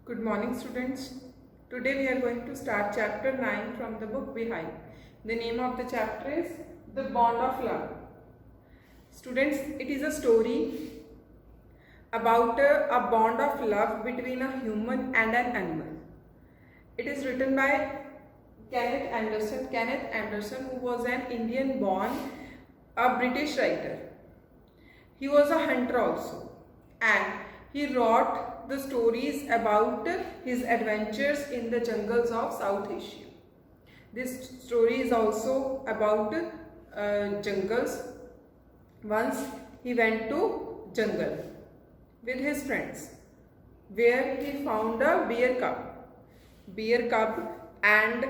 Good morning, students. Today we are going to start chapter 9 from the book Behind. The name of the chapter is The Bond of Love. Students, it is a story about a bond of love between a human and an animal. It is written by Kenneth Anderson. Kenneth Anderson, who was an Indian born, a British writer. He was a hunter also, and he wrote the stories about his adventures in the jungles of South Asia. This story is also about jungles. Once he went to jungle with his friends, where he found a bear cub, and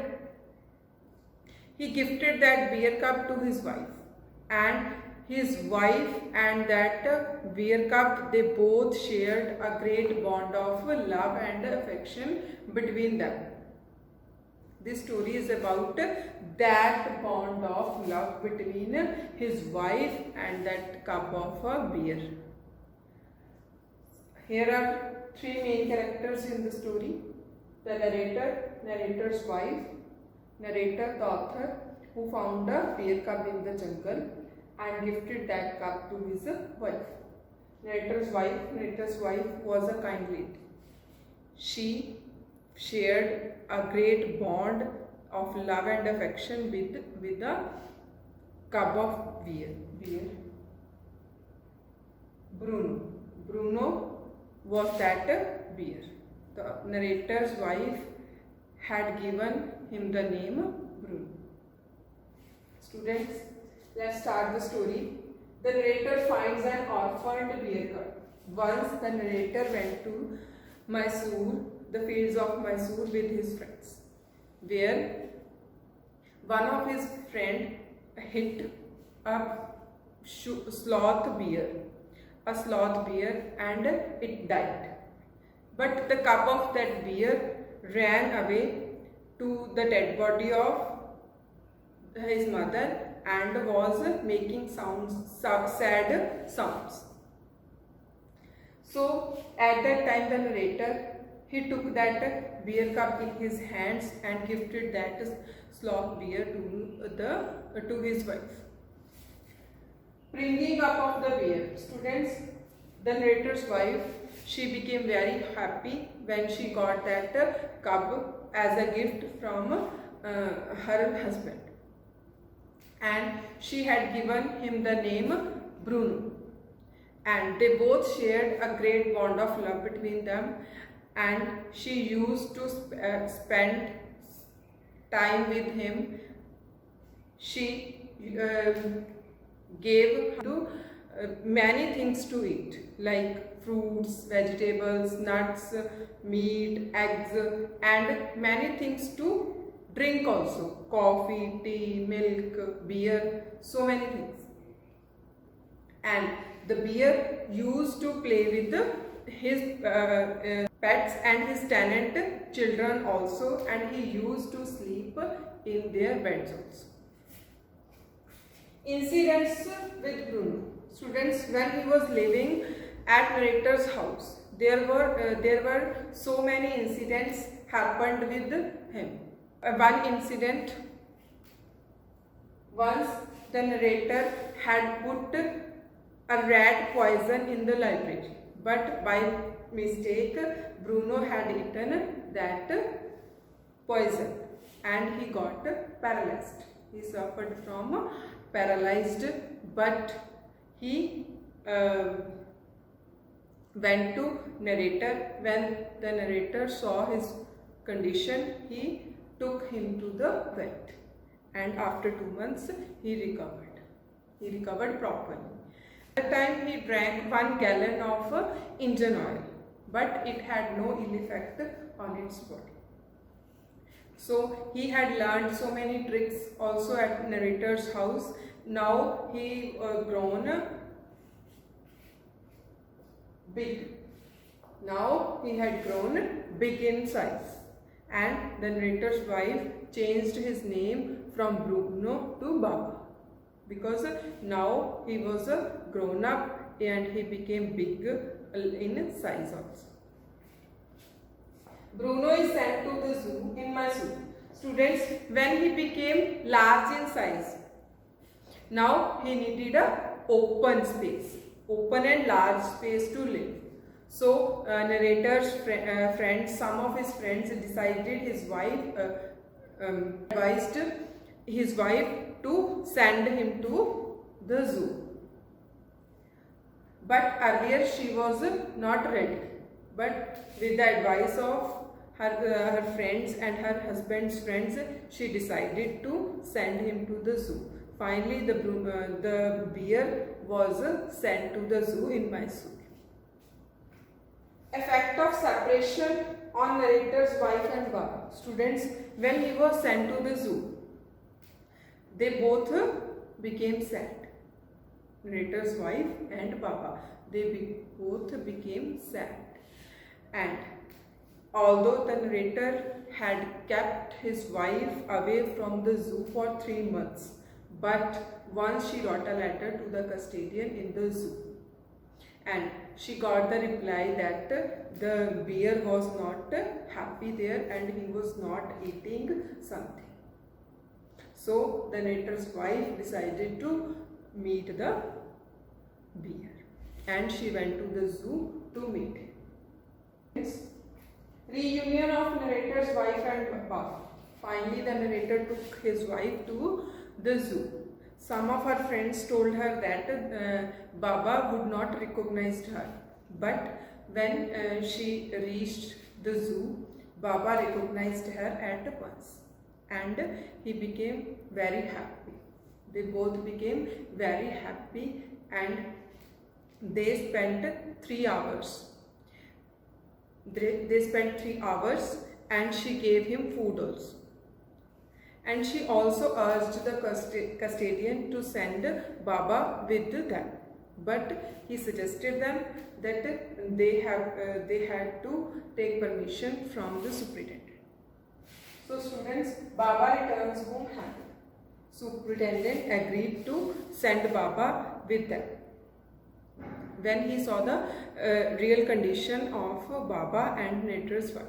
he gifted that bear cub to his wife, and his wife and that bear cub, they both shared a great bond of love and affection between them. This story is about that bond of love between his wife and that cub of a bear. Here are three main characters in the story: the narrator, narrator's wife, narrator, the author, who found a bear cub in the jungle and gifted that cub to his wife. Narrator's wife was a kind lady. She shared a great bond of love and affection with the cub of bear. Bruno was that bear. The narrator's wife had given him the name Bruno. Students, let's start the story. The narrator finds an orphaned bear cub. Once the narrator went to Mysore, the fields of Mysore, with his friends, where one of his friends hit a sloth bear, and it died. But the cub of that bear ran away to the dead body of his mother and was making sad sounds. So at that time, the narrator, he took that bear cub in his hands and gifted that sloth bear to his wife. Bringing up of the bear. Students, the narrator's wife, she became very happy when she got that cub as a gift from her husband, and she had given him the name Bruno, and they both shared a great bond of love between them, and she used to spend time with him. She gave to many things to eat, like fruits, vegetables, nuts, meat, eggs, and many things to drink also: coffee, tea, milk, beer, so many things. And the bear used to play with his pets and his tenant children also, and he used to sleep in their beds also. Incidents with Bruno. Students, when he was living at narrator's house, there were so many incidents happened with him. One incident, once the narrator had put a rat poison in the library, but by mistake Bruno had eaten that poison and he got paralyzed. He suffered from paralyzed, but he went to narrator. When the narrator saw his condition, he took him to the vet, and after 2 months he recovered. He recovered properly. At the time he drank 1 gallon of engine oil, but it had no ill effect on its body. So he had learned so many tricks also at narrator's house. Now he grown big. Now he had grown big in size, and the narrator's wife changed his name from Bruno to Baba, because now he was grown up and he became big in size also. Bruno is sent to the zoo in Mysore. Students, when he became large in size, now he needed a open space, open and large space to live. So narrator's friends, some of his friends decided advised his wife to send him to the zoo. But earlier she was not ready. But with the advice of her friends and her husband's friends, she decided to send him to the zoo. Finally, the bear was sent to the zoo in Mysore. Effect of separation on narrator's wife and Baba. Students, when he was sent to the zoo, they both became sad. Narrator's wife and Baba, they both became sad. And although the narrator had kept his wife away from the zoo for 3 months, but once she wrote a letter to the custodian in the zoo, and she got the reply that the bear was not happy there and he was not eating something. So the narrator's wife decided to meet the bear, and she went to the zoo to meet him. Reunion of narrator's wife and Baba. Finally, the narrator took his wife to the zoo. Some of her friends told her that Baba would not recognize her. But when she reached the zoo, Baba recognized her at once. And he became very happy. They both became very happy, and they spent 3 hours. They spent 3 hours, and she gave him food also. And she also urged the custodian to send Baba with them. But he suggested them that they had to take permission from the superintendent. So students, Baba returns home happy. Superintendent agreed to send Baba with them. When he saw the real condition of Baba and narrator's wife.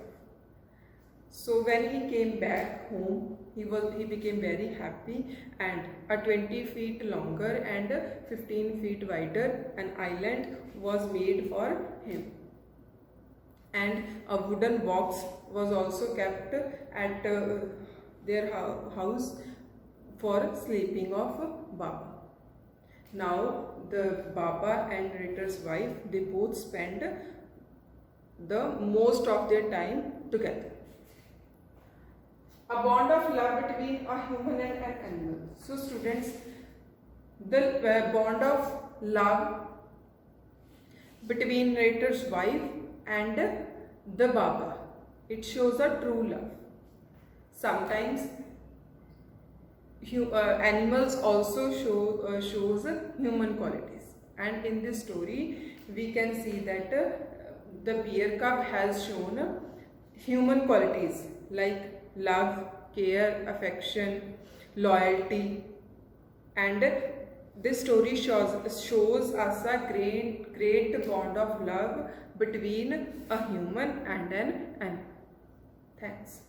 So when he came back home, he became very happy, and a 20 feet longer and 15 feet wider an island was made for him. And a wooden box was also kept at their house for sleeping of Baba. Now the Baba and narrator's wife, they both spend the most of their time together. A bond of love between a human and an animal. So students, the bond of love between narrator's wife and the Baba, it shows a true love. Sometimes animals also shows human qualities, and in this story we can see that the bear cub has shown human qualities like love, care, affection, loyalty, and this story shows us a great bond of love between a human and an animal. Thanks.